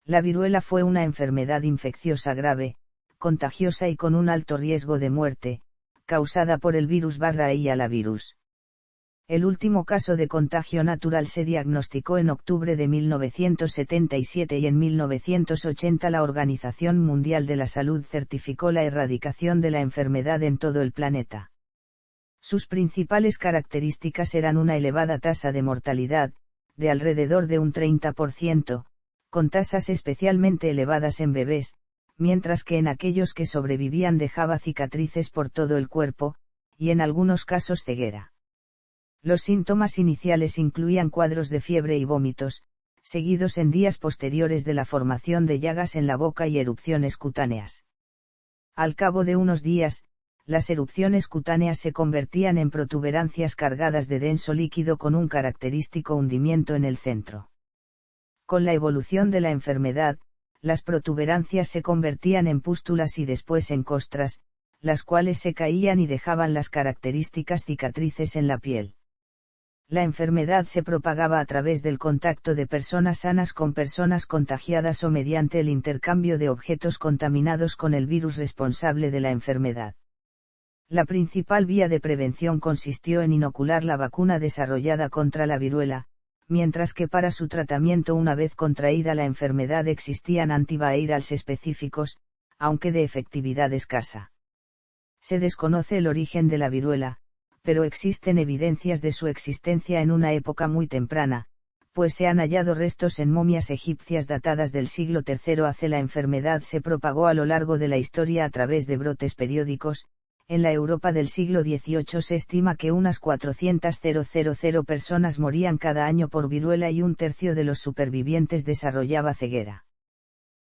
La viruela fue una enfermedad infecciosa grave, contagiosa y con un alto riesgo de muerte, causada por el virus Ebola virus. El último caso de contagio natural se diagnosticó en octubre de 1977 y en 1980 la Organización Mundial de la Salud certificó la erradicación de la enfermedad en todo el planeta. Sus principales características eran una elevada tasa de mortalidad, de alrededor de un 30%, con tasas especialmente elevadas en bebés, mientras que en aquellos que sobrevivían dejaba cicatrices por todo el cuerpo, y en algunos casos ceguera. Los síntomas iniciales incluían cuadros de fiebre y vómitos, seguidos en días posteriores de la formación de llagas en la boca y erupciones cutáneas. Al cabo de unos días, las erupciones cutáneas se convertían en protuberancias cargadas de denso líquido con un característico hundimiento en el centro. Con la evolución de la enfermedad, las protuberancias se convertían en pústulas y después en costras, las cuales se caían y dejaban las características cicatrices en la piel. La enfermedad se propagaba a través del contacto de personas sanas con personas contagiadas o mediante el intercambio de objetos contaminados con el virus responsable de la enfermedad. La principal vía de prevención consistió en inocular la vacuna desarrollada contra la viruela, mientras que para su tratamiento una vez contraída la enfermedad existían antivirals específicos, aunque de efectividad escasa. Se desconoce el origen de la viruela, pero existen evidencias de su existencia en una época muy temprana, pues se han hallado restos en momias egipcias datadas del siglo III AC. La enfermedad se propagó a lo largo de la historia a través de brotes periódicos. En la Europa del siglo XVIII se estima que unas 400.000 personas morían cada año por viruela y un tercio de los supervivientes desarrollaba ceguera.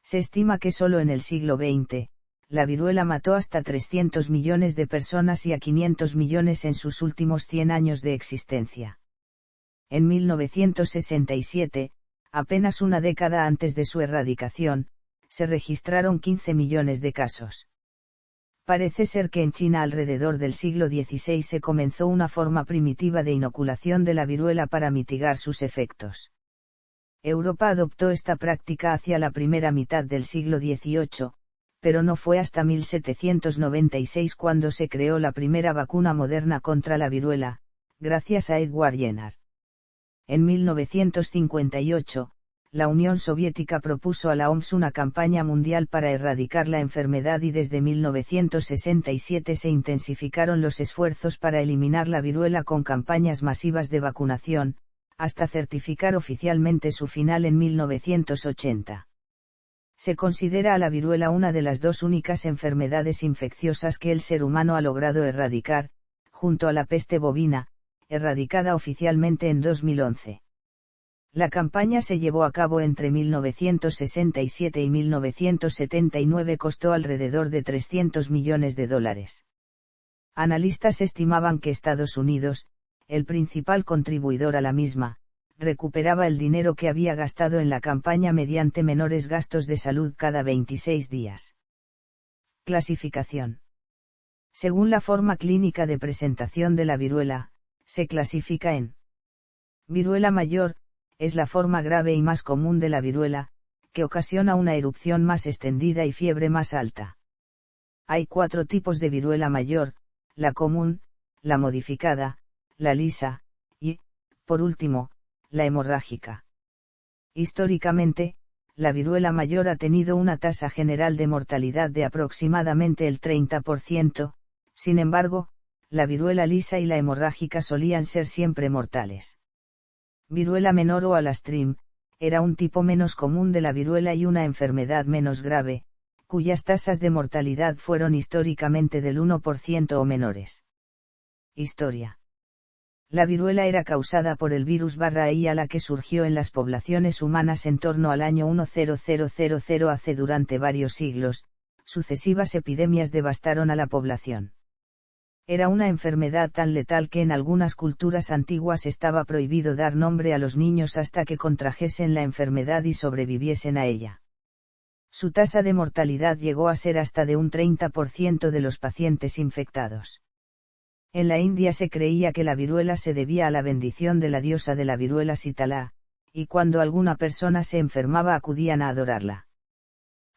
Se estima que solo en el siglo XX, la viruela mató hasta 300 millones de personas y a 500 millones en sus últimos 100 años de existencia. En 1967, apenas una década antes de su erradicación, se registraron 15 millones de casos. Parece ser que en China alrededor del siglo XVI se comenzó una forma primitiva de inoculación de la viruela para mitigar sus efectos. Europa adoptó esta práctica hacia la primera mitad del siglo XVIII, pero no fue hasta 1796 cuando se creó la primera vacuna moderna contra la viruela, gracias a Edward Jenner. En 1958, la Unión Soviética propuso a la OMS una campaña mundial para erradicar la enfermedad y desde 1967 se intensificaron los esfuerzos para eliminar la viruela con campañas masivas de vacunación, hasta certificar oficialmente su final en 1980. Se considera a la viruela una de las dos únicas enfermedades infecciosas que el ser humano ha logrado erradicar, junto a la peste bovina, erradicada oficialmente en 2011. La campaña se llevó a cabo entre 1967 y 1979, costó alrededor de $300 millones. Analistas estimaban que Estados Unidos, el principal contribuidor a la misma, recuperaba el dinero que había gastado en la campaña mediante menores gastos de salud cada 26 días. Clasificación. Según la forma clínica de presentación de la viruela, se clasifica en viruela mayor, es la forma grave y más común de la viruela, que ocasiona una erupción más extendida y fiebre más alta. Hay 4 tipos de viruela mayor: la común, la modificada, la lisa, y, por último, la hemorrágica. Históricamente, la viruela mayor ha tenido una tasa general de mortalidad de aproximadamente el 30%, sin embargo, la viruela lisa y la hemorrágica solían ser siempre mortales. Viruela menor o alastrim, era un tipo menos común de la viruela y una enfermedad menos grave, cuyas tasas de mortalidad fueron históricamente del 1% o menores. Historia. La viruela era causada por el virus Ebola que surgió en las poblaciones humanas en torno al año 10000 AC. Durante varios siglos, sucesivas epidemias devastaron a la población. Era una enfermedad tan letal que en algunas culturas antiguas estaba prohibido dar nombre a los niños hasta que contrajesen la enfermedad y sobreviviesen a ella. Su tasa de mortalidad llegó a ser hasta de un 30% de los pacientes infectados. En la India se creía que la viruela se debía a la bendición de la diosa de la viruela Sitala, y cuando alguna persona se enfermaba acudían a adorarla.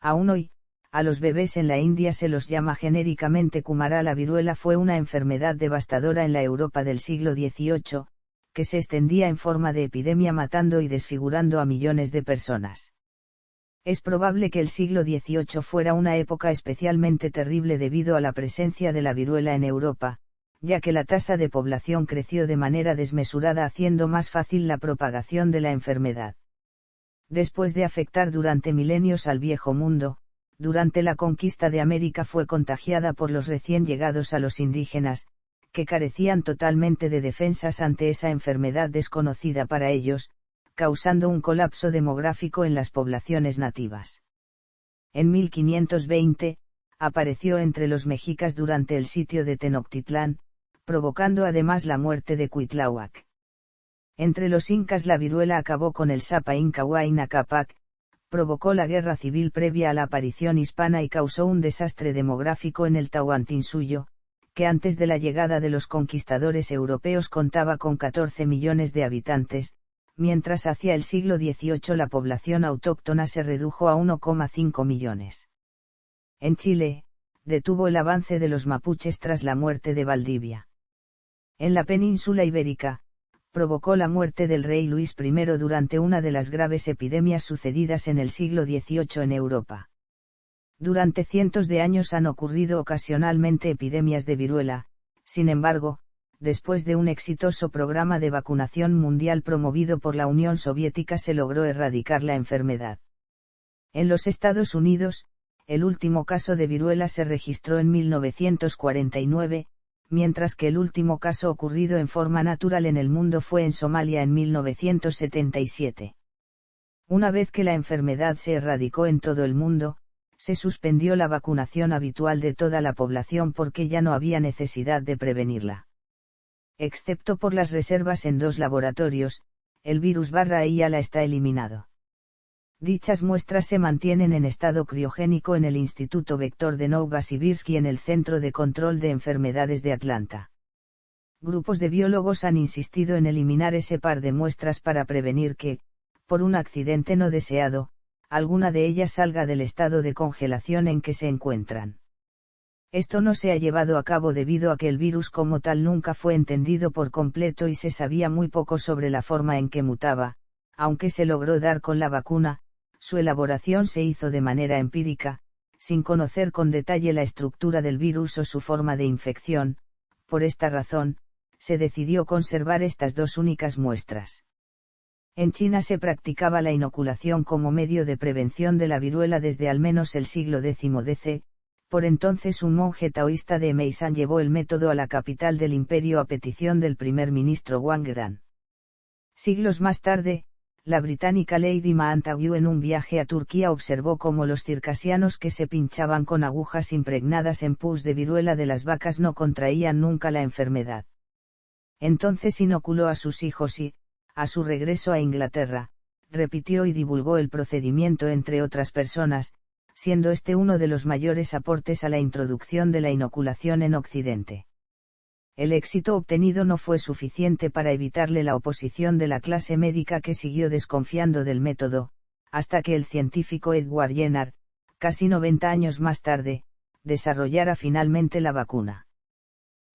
Aún hoy, a los bebés en la India se los llama genéricamente Kumara. La viruela fue una enfermedad devastadora en la Europa del siglo XVIII, que se extendía en forma de epidemia matando y desfigurando a millones de personas. Es probable que el siglo XVIII fuera una época especialmente terrible debido a la presencia de la viruela en Europa, ya que la tasa de población creció de manera desmesurada haciendo más fácil la propagación de la enfermedad. Después de afectar durante milenios al Viejo Mundo, durante la conquista de América fue contagiada por los recién llegados a los indígenas, que carecían totalmente de defensas ante esa enfermedad desconocida para ellos, causando un colapso demográfico en las poblaciones nativas. En 1520, apareció entre los mexicas durante el sitio de Tenochtitlán, provocando además la muerte de Cuitláhuac. Entre los incas la viruela acabó con el Sapa Inca Huayna Cápac, provocó la guerra civil previa a la aparición hispana y causó un desastre demográfico en el Tahuantinsuyo, que antes de la llegada de los conquistadores europeos contaba con 14 millones de habitantes, mientras hacia el siglo XVIII la población autóctona se redujo a 1,5 millones. En Chile, detuvo el avance de los mapuches tras la muerte de Valdivia. En la península ibérica, provocó la muerte del rey Luis I durante una de las graves epidemias sucedidas en el siglo XVIII en Europa. Durante cientos de años han ocurrido ocasionalmente epidemias de viruela, sin embargo, después de un exitoso programa de vacunación mundial promovido por la Unión Soviética se logró erradicar la enfermedad. En los Estados Unidos, el último caso de viruela se registró en 1949, mientras que el último caso ocurrido en forma natural en el mundo fue en Somalia en 1977. Una vez que la enfermedad se erradicó en todo el mundo, se suspendió la vacunación habitual de toda la población porque ya no había necesidad de prevenirla. Excepto por las reservas en 2 laboratorios, el virus Ebola está eliminado. Dichas muestras se mantienen en estado criogénico en el Instituto Vector de Novosibirsk y en el Centro de Control de Enfermedades de Atlanta. Grupos de biólogos han insistido en eliminar ese par de muestras para prevenir que, por un accidente no deseado, alguna de ellas salga del estado de congelación en que se encuentran. Esto no se ha llevado a cabo debido a que el virus como tal nunca fue entendido por completo y se sabía muy poco sobre la forma en que mutaba, aunque se logró dar con la vacuna, su elaboración se hizo de manera empírica, sin conocer con detalle la estructura del virus o su forma de infección. Por esta razón, se decidió conservar estas 2 únicas muestras. En China se practicaba la inoculación como medio de prevención de la viruela desde al menos el siglo X d.C., por entonces un monje taoísta de Meishan llevó el método a la capital del imperio a petición del primer ministro Wang Gran. Siglos más tarde, la británica Lady Montagu en un viaje a Turquía observó cómo los circasianos que se pinchaban con agujas impregnadas en pus de viruela de las vacas no contraían nunca la enfermedad. Entonces inoculó a sus hijos y, a su regreso a Inglaterra, repitió y divulgó el procedimiento entre otras personas, siendo este uno de los mayores aportes a la introducción de la inoculación en Occidente. El éxito obtenido no fue suficiente para evitarle la oposición de la clase médica que siguió desconfiando del método, hasta que el científico Edward Jenner, casi 90 años más tarde, desarrollara finalmente la vacuna.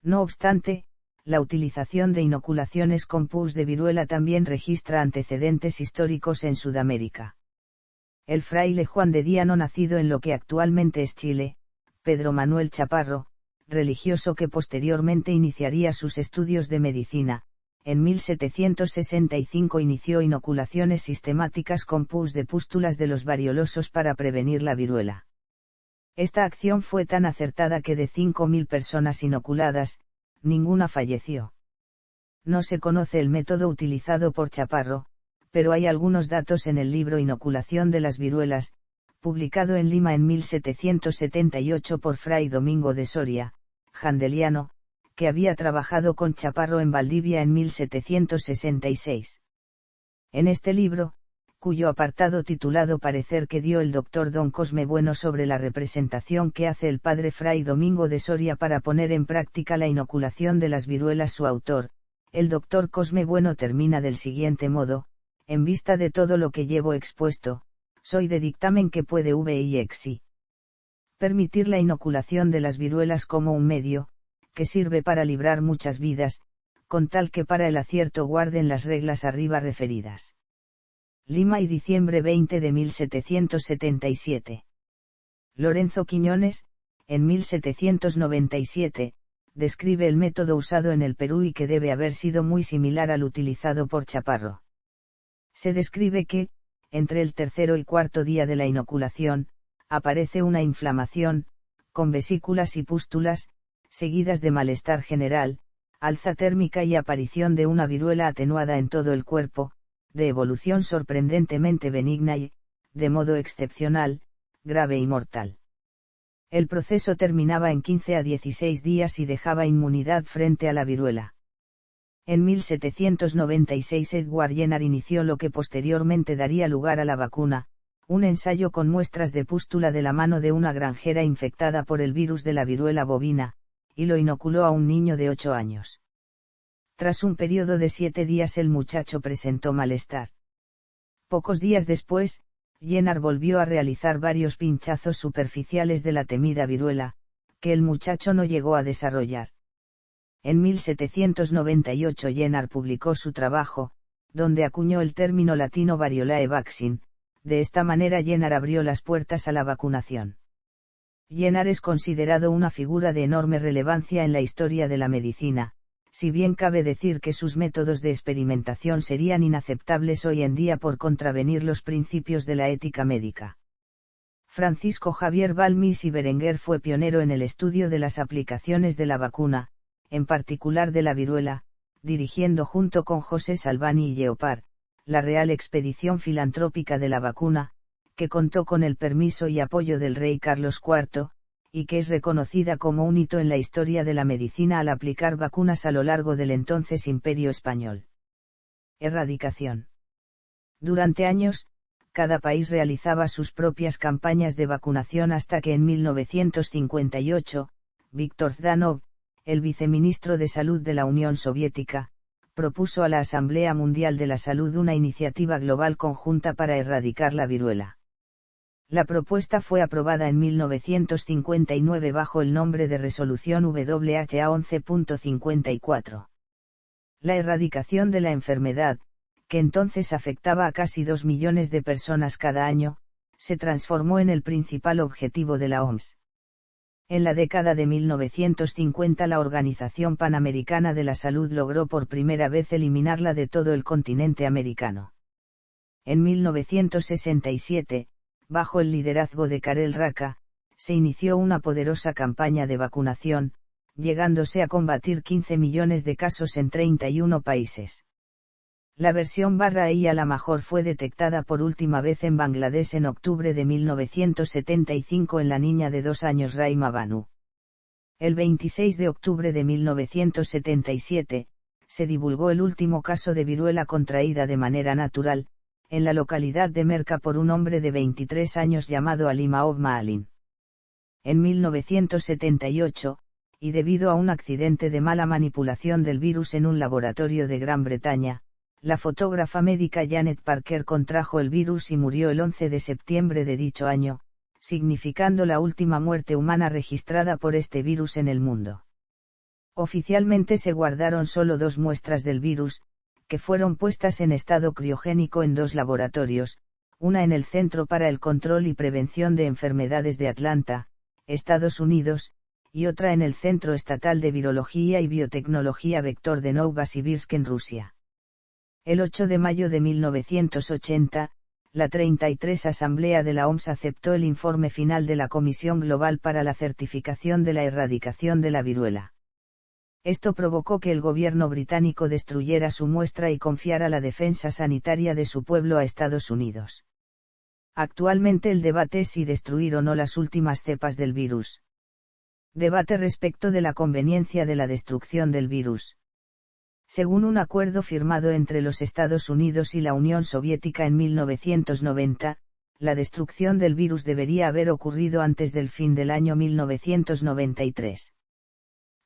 No obstante, la utilización de inoculaciones con pus de viruela también registra antecedentes históricos en Sudamérica. El fraile Juan de Diano, nacido en lo que actualmente es Chile, Pedro Manuel Chaparro, religioso que posteriormente iniciaría sus estudios de medicina, en 1765 inició inoculaciones sistemáticas con pus de pústulas de los variolosos para prevenir la viruela. Esta acción fue tan acertada que de 5.000 personas inoculadas, ninguna falleció. No se conoce el método utilizado por Chaparro, pero hay algunos datos en el libro Inoculación de las viruelas, publicado en Lima en 1778 por Fray Domingo de Soria, jandeliano, que había trabajado con Chaparro en Valdivia en 1766. En este libro, cuyo apartado titulado Parecer que dio el Dr. Don Cosme Bueno sobre la representación que hace el padre Fray Domingo de Soria para poner en práctica la inoculación de las viruelas, su autor, el Dr. Cosme Bueno, termina del siguiente modo: en vista de todo lo que llevo expuesto, soy de dictamen que puede VIX permitir la inoculación de las viruelas como un medio, que sirve para librar muchas vidas, con tal que para el acierto guarden las reglas arriba referidas. Lima y diciembre 20 de 1777. Lorenzo Quiñones, en 1797, describe el método usado en el Perú y que debe haber sido muy similar al utilizado por Chaparro. Se describe que, entre el tercero y cuarto día de la inoculación, aparece una inflamación, con vesículas y pústulas, seguidas de malestar general, alza térmica y aparición de una viruela atenuada en todo el cuerpo, de evolución sorprendentemente benigna y, de modo excepcional, grave y mortal. El proceso terminaba en 15 a 16 días y dejaba inmunidad frente a la viruela. En 1796 Edward Jenner inició lo que posteriormente daría lugar a la vacuna, un ensayo con muestras de pústula de la mano de una granjera infectada por el virus de la viruela bovina, y lo inoculó a un niño de 8 años. Tras un periodo de 7 días el muchacho presentó malestar. Pocos días después, Jenner volvió a realizar varios pinchazos superficiales de la temida viruela, que el muchacho no llegó a desarrollar. En 1798 Jenner publicó su trabajo, donde acuñó el término latino variolae vaccine. De esta manera Jenner abrió las puertas a la vacunación. Jenner es considerado una figura de enorme relevancia en la historia de la medicina, si bien cabe decir que sus métodos de experimentación serían inaceptables hoy en día por contravenir los principios de la ética médica. Francisco Javier Balmis y Berenguer fue pionero en el estudio de las aplicaciones de la vacuna, en particular de la viruela, dirigiendo junto con José Salvani y Lleopard, la Real Expedición Filantrópica de la Vacuna, que contó con el permiso y apoyo del rey Carlos IV, y que es reconocida como un hito en la historia de la medicina al aplicar vacunas a lo largo del entonces Imperio Español. Erradicación. Durante años, cada país realizaba sus propias campañas de vacunación hasta que en 1958, Viktor Zdanov, el viceministro de Salud de la Unión Soviética, propuso a la Asamblea Mundial de la Salud una iniciativa global conjunta para erradicar la viruela. La propuesta fue aprobada en 1959 bajo el nombre de Resolución WHA 11.54. La erradicación de la enfermedad, que entonces afectaba a casi 2 millones de personas cada año, se transformó en el principal objetivo de la OMS. En la década de 1950 la Organización Panamericana de la Salud logró por primera vez eliminarla de todo el continente americano. En 1967, bajo el liderazgo de Karel Racka, se inició una poderosa campaña de vacunación, llegándose a combatir 15 millones de casos en 31 países. La versión /I a la mejor fue detectada por última vez en Bangladesh en octubre de 1975 en la niña de 2 años Raima Banu. El 26 de octubre de 1977, se divulgó el último caso de viruela contraída de manera natural, en la localidad de Merca por un hombre de 23 años llamado Ali Maob Maalin. En 1978, y debido a un accidente de mala manipulación del virus en un laboratorio de Gran Bretaña, la fotógrafa médica Janet Parker contrajo el virus y murió el 11 de septiembre de dicho año, significando la última muerte humana registrada por este virus en el mundo. Oficialmente se guardaron solo 2 muestras del virus, que fueron puestas en estado criogénico en 2 laboratorios, una en el Centro para el Control y Prevención de Enfermedades de Atlanta, Estados Unidos, y otra en el Centro Estatal de Virología y Biotecnología Vector de Novosibirsk en Rusia. El 8 de mayo de 1980, la 33 Asamblea de la OMS aceptó el informe final de la Comisión Global para la Certificación de la Erradicación de la Viruela. Esto provocó que el gobierno británico destruyera su muestra y confiara la defensa sanitaria de su pueblo a Estados Unidos. Actualmente el debate es si destruir o no las últimas cepas del virus. Debate respecto de la conveniencia de la destrucción del virus. Según un acuerdo firmado entre los Estados Unidos y la Unión Soviética en 1990, la destrucción del virus debería haber ocurrido antes del fin del año 1993.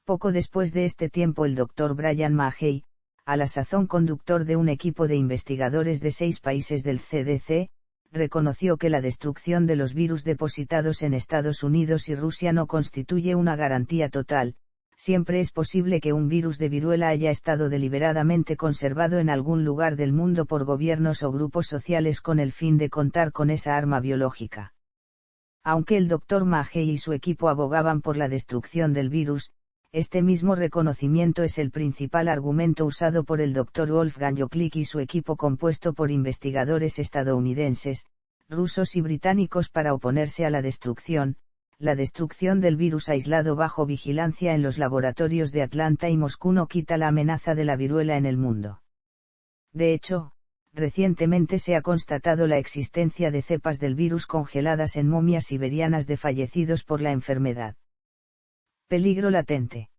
Poco después de este tiempo el Dr. Brian Mackey, a la sazón conductor de un equipo de investigadores de 6 países del CDC, reconoció que la destrucción de los virus depositados en Estados Unidos y Rusia no constituye una garantía total. Siempre es posible que un virus de viruela haya estado deliberadamente conservado en algún lugar del mundo por gobiernos o grupos sociales con el fin de contar con esa arma biológica. Aunque el Dr. Mackey y su equipo abogaban por la destrucción del virus, este mismo reconocimiento es el principal argumento usado por el Dr. Wolfgang Jocklick y su equipo compuesto por investigadores estadounidenses, rusos y británicos para oponerse a la destrucción del virus aislado bajo vigilancia en los laboratorios de Atlanta y Moscú no quita la amenaza de la viruela en el mundo. De hecho, recientemente se ha constatado la existencia de cepas del virus congeladas en momias siberianas de fallecidos por la enfermedad. Peligro latente.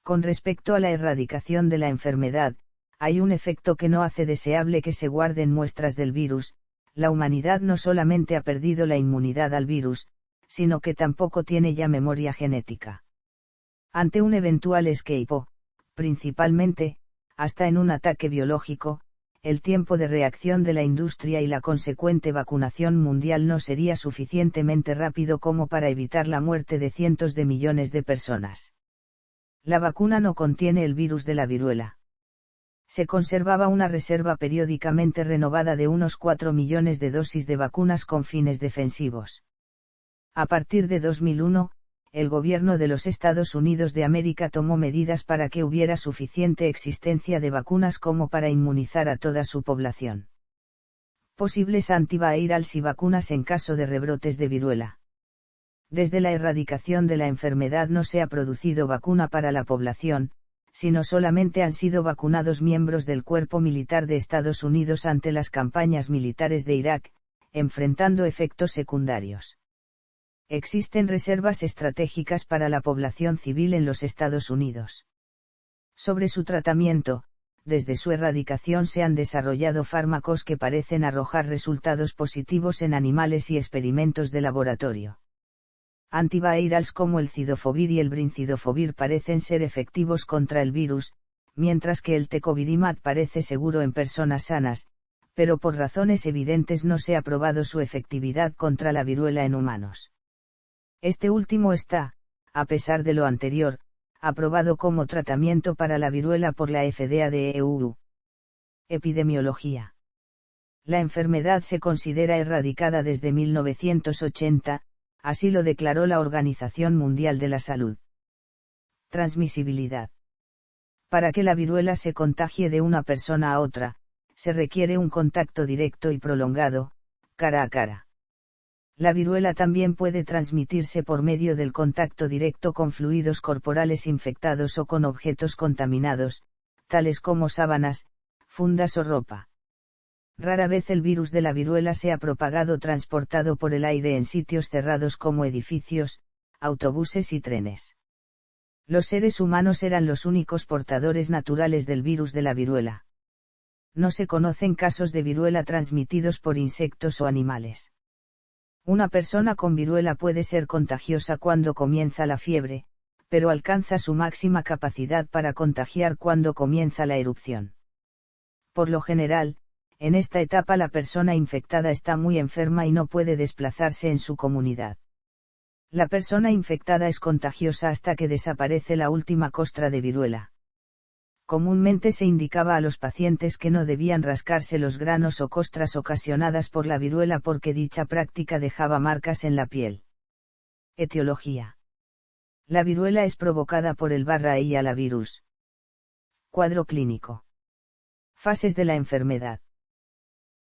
Con respecto a la erradicación de la enfermedad, hay un efecto que no hace deseable que se guarden muestras del virus. La humanidad no solamente ha perdido la inmunidad al virus, sino que tampoco tiene ya memoria genética. Ante un eventual escape o, principalmente, hasta en un ataque biológico, el tiempo de reacción de la industria y la consecuente vacunación mundial no sería suficientemente rápido como para evitar la muerte de cientos de millones de personas. La vacuna no contiene el virus de la viruela. Se conservaba una reserva periódicamente renovada de unos 4 millones de dosis de vacunas con fines defensivos. A partir de 2001, el gobierno de los Estados Unidos de América tomó medidas para que hubiera suficiente existencia de vacunas como para inmunizar a toda su población. Posibles antivirals y vacunas en caso de rebrotes de viruela. Desde la erradicación de la enfermedad no se ha producido vacuna para la población, sino solamente han sido vacunados miembros del cuerpo militar de Estados Unidos ante las campañas militares de Irak, enfrentando efectos secundarios. Existen reservas estratégicas para la población civil en los Estados Unidos. Sobre su tratamiento, desde su erradicación se han desarrollado fármacos que parecen arrojar resultados positivos en animales y experimentos de laboratorio. Antivirals como el cidofovir y el brincidofovir parecen ser efectivos contra el virus, mientras que el tecovirimat parece seguro en personas sanas, pero por razones evidentes no se ha probado su efectividad contra la viruela en humanos. Este último está, a pesar de lo anterior, aprobado como tratamiento para la viruela por la FDA de EU. Epidemiología. La enfermedad se considera erradicada desde 1980, así lo declaró la Organización Mundial de la Salud. Transmisibilidad. Para que la viruela se contagie de una persona a otra, se requiere un contacto directo y prolongado, cara a cara. La viruela también puede transmitirse por medio del contacto directo con fluidos corporales infectados o con objetos contaminados, tales como sábanas, fundas o ropa. Rara vez el virus de la viruela se ha propagado transportado por el aire en sitios cerrados como edificios, autobuses y trenes. Los seres humanos eran los únicos portadores naturales del virus de la viruela. No se conocen casos de viruela transmitidos por insectos o animales. Una persona con viruela puede ser contagiosa cuando comienza la fiebre, pero alcanza su máxima capacidad para contagiar cuando comienza la erupción. Por lo general, en esta etapa la persona infectada está muy enferma y no puede desplazarse en su comunidad. La persona infectada es contagiosa hasta que desaparece la última costra de viruela. Comúnmente se indicaba a los pacientes que no debían rascarse los granos o costras ocasionadas por la viruela porque dicha práctica dejaba marcas en la piel. Etiología. La viruela es provocada por el Varroa virus. Cuadro clínico. Fases de la enfermedad.